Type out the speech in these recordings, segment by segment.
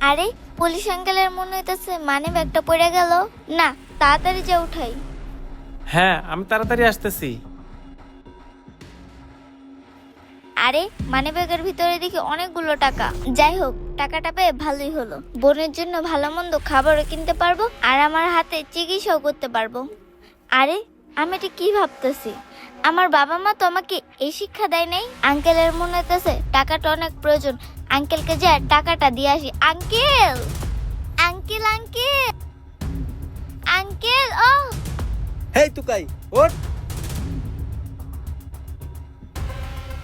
আরে পুলিশ আঙ্কেলের মনে হইতেছে মানি ব্যাগটা পড়ে গেল। না, তাড়াতাড়ি যে উঠাই। হ্যাঁ, আমি তাড়াতাড়ি আসতেছি। আরে মানি ব্যাগের ভিতরে দেখি অনেকগুলো টাকা। যাই হোক, টাকাটা পেয়ে ভালোই হলো। বোনের জন্য ভালো মন্দ খাবারও কিনতে পারবো আর আমার হাতে চিকিৎসাও করতে পারবো। আরে আমি এটা কি ভাবতেছি, আমার বাবা মা তো আমাকে এই শিক্ষা দেয় নাই। আঙ্কেলের মনে হইতেছে টাকাটা অনেক প্রয়োজন। আঙ্কেলকে যা টাকাটা দিয়ে আসি। আঙ্কেল আঙ্কেল আঙ্কেল আঙ্কেল ও হেই তুকাই, ওঠ।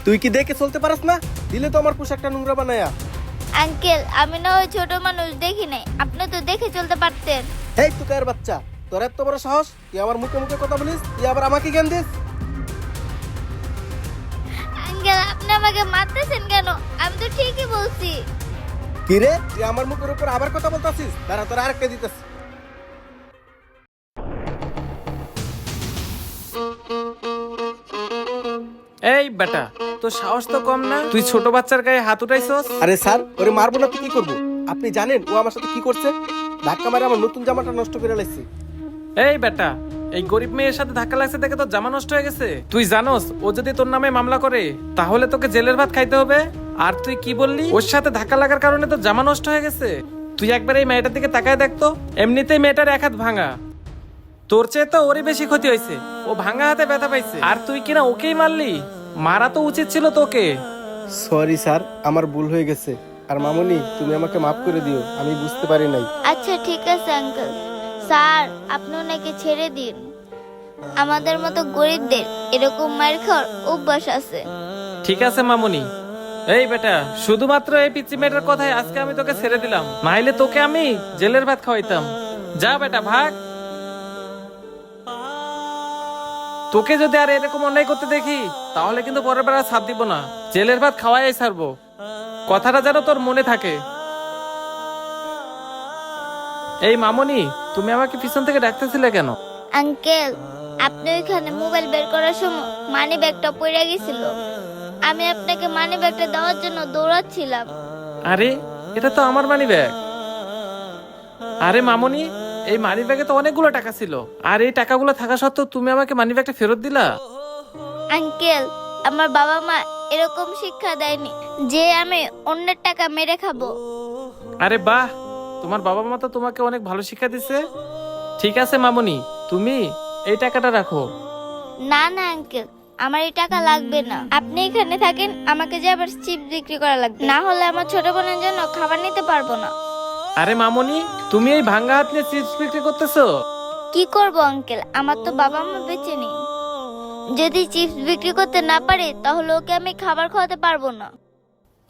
তুই কি দেখে চলতে পারস না? দিলে তো আমার পোশাকটা নোংরা বানায়া। আঙ্কেল, আমি না ওই ছোট মানুষ দেখি নাই, আপনি তো দেখে চলতে পারতেন। হেই তুকাইয়ের বাচ্চা, তোর এত বড় সাহস, তুই আমার মুখে মুখে কথা বলিস, তুই আবার আমাকে জ্ঞান দিস? আঙ্কেল, আপনি আমাকে মারতেছেন কেন? আমি তো ঠিকই বলছি। কি রে, তুই আমার মুখের উপর আবার কথা বলতাছিস? দাঁড়া, তোর আরেকটা দিতেছি। এই বেটা, তোর সাহস তো কম না, তুই ছোট বাচ্চার গায়ে হাত উঠাইছস। আরে স্যার, ওরে মারবো না তো কি করবো? আপনি জানেন ও আমার সাথে কি করছে? ধাক্কা মারে আমার নতুন জামাটা নষ্ট করে লাইছে। এই বেটা, এই গরিব মেয়ের সাথে ধাক্কা লাগছে দেখে তোর জামা নষ্ট হয়ে গেছে। তুই জানোস ও যদি তোর নামে মামলা করে তাহলে তোকে জেলের ভাত খাইতে হবে। আর তুই কি বললি ওর সাথে ধাক্কা লাগার কারণে তোর জামা নষ্ট হয়ে গেছে? তুই একবার এই মেয়েটার দিকে তাকায় দেখতো, এমনিতেই মেয়েটার এক হাত ভাঙা। তোর চেয়ে তো ওরই বেশি ক্ষতি হয়েছে, ও ভাঙা হাতে ব্যথা পাইছে আর তুই কিনা ওকেই মারলি। মারা তো উচিত ছিল তোকে। সরি স্যার, আমার ভুল হয়ে গেছে। আর মামুনি, তুমি আমাকে মাফ করে দিও, আমি বুঝতে পারি নাই। আচ্ছা ঠিক আছে আঙ্কেল। স্যার, আপনি ওনাকে ছেড়ে দিন। আমাদের মতো গরিবদের এরকম মার খাওয়ার অভ্যাস আছে। ঠিক আছে মামুনি। এই বেটা, শুধুমাত্র এই পিচ্চি মেয়েটার কথায় আজকে আমি তোকে ছেড়ে দিলাম, নাইলে তোকে আমি জেলের ভাত খাওয়াইতাম। যা বেটা, ভাগ। তোকে যদি আর এরকম অন্যায় করতে দেখি তাহলে কিন্তু পরের বার আর ছাড় দিব না, জেলের ভাত খাওয়াই ছাড়বো। কথাটা যেন তোর মনে থাকে। এই মামুনি, তুমি আমাকে পিছন থেকে ডাকতেছিলে কেন? আঙ্কেল, আপনি ওইখানে মোবাইল বের করার সময় মানি ব্যাগটা পড়ে গেছিল। আমি আপনাকে মানি ব্যাগটা দেওয়ার জন্য দৌড়াচ্ছিলাম। আরে, এটা তো আমার মানি ব্যাগ। আরে মামুনি, এই মানি ব্যাগে তো অনেকগুলো টাকা ছিল, আর এই টাকাগুলো থাকা সত্ত্বেও তুমি আমাকে মানি ব্যাগটা ফেরত দিলা। আঙ্কেল, আমার বাবা মা এরকম শিক্ষা দেয়নি যে আমি অন্যের টাকা মেরে খাবো। আরে বাহ, তোমার বাবা মা তো তোমাকে অনেক ভালো শিক্ষা দিছে। ঠিক আছে মামুনি, তুমি এই টাকাটা রাখো। না না আঙ্কেল, আমার এই টাকা লাগবে না। আপনি এখানে থাকেন, আমাকে যে আবার চিপস বিক্রি করা লাগবে, না হলে আমার ছোট বোনের জন্য খাবার নিতে পারবো না। আরে মামুনি, তুমি এই ভাঙ্গা হাত নিয়ে চিপস বিক্রি করতেছো? কি করব আঙ্কেল, আমার তো বাবা মা বেঁচে নেই। যদি চিপস বিক্রি করতে না পারে তাহলে ওকে আমি খাবার খাওয়াতে পারবো না।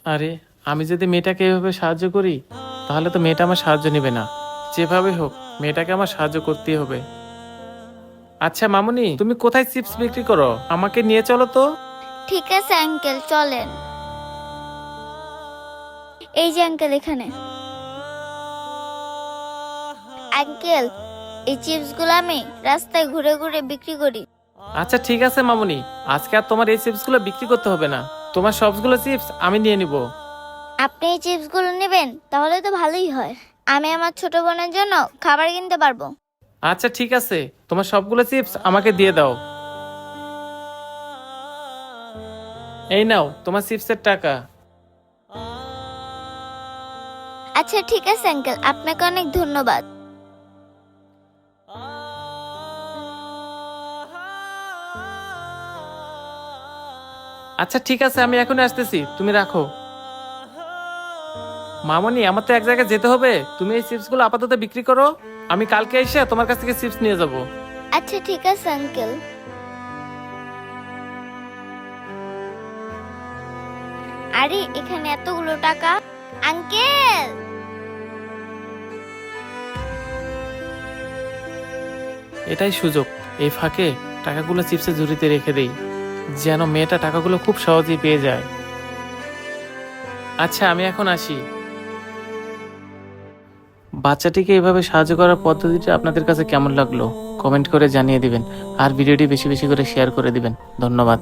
আরে, আমি যদি মেয়েটাকে এভাবে সাহায্য করি তাহলে তো মেয়েটা আমার সাহায্য নেবে না। যেভাবে হোক মেয়েটাকে আমার সাহায্য করতেই হবে। আচ্ছা মামুনি, তুমি কোথায় চিপস বিক্রি করো? আমাকে নিয়ে চলো তো। ঠিক আছে আঙ্কেল, চলেন। এই যে আঙ্কেল, এখানে। আঙ্কেল, এই চিপস গুলো আমি রাস্তায় ঘুরে ঘুরে বিক্রি করি। আচ্ছা ঠিক আছে মামুনি, আজকে আর তোমার এই চিপস গুলো বিক্রি করতে হবে না, তোমার সবগুলো চিপস আমি নিয়ে নিব। আপনি এই চিপস গুলো নেবেন তাহলে তো ভালোই হয়, আমি আমার ছোট বোনের জন্য খাবার কিনতে পারবো। আচ্ছা ঠিক আছে, তোমার সবগুলো চিপস আমাকে দিয়ে দাও। এই নাও তোমার চিপসের টাকা। আচ্ছা ঠিক আছে আঙ্কেল, আপনাকে অনেক ধন্যবাদ। আচ্ছা ঠিক আছে, আমি এখনই আসতেছি, তুমি রাখো। মামনি, আমার তো এক জায়গায় যেতে হবে, তুমি এই চিপস গুলো আপাতত বিক্রি করো, আমি কালকে এসে তোমার কাছ থেকে চিপস নিয়ে যাব। আচ্ছা ঠিক আছে আঙ্কেল। আরে এখানে এতগুলো টাকা। আঙ্কেল, এটাই সুযোগ, এই ফাঁকে টাকাগুলো চিপসের ঝুড়িতে রেখে দেই, যেন মেয়েটা টাকাগুলো খুব সহজেই পেয়ে যায়। আচ্ছা আমি এখন আসি। বাচ্চাটিকে এভাবে সাহায্য করার পদ্ধতিটা আপনাদের কাছে কেমন লাগলো কমেন্ট করে জানিয়ে দিবেন, আর ভিডিওটি বেশি বেশি করে শেয়ার করে দিবেন। ধন্যবাদ।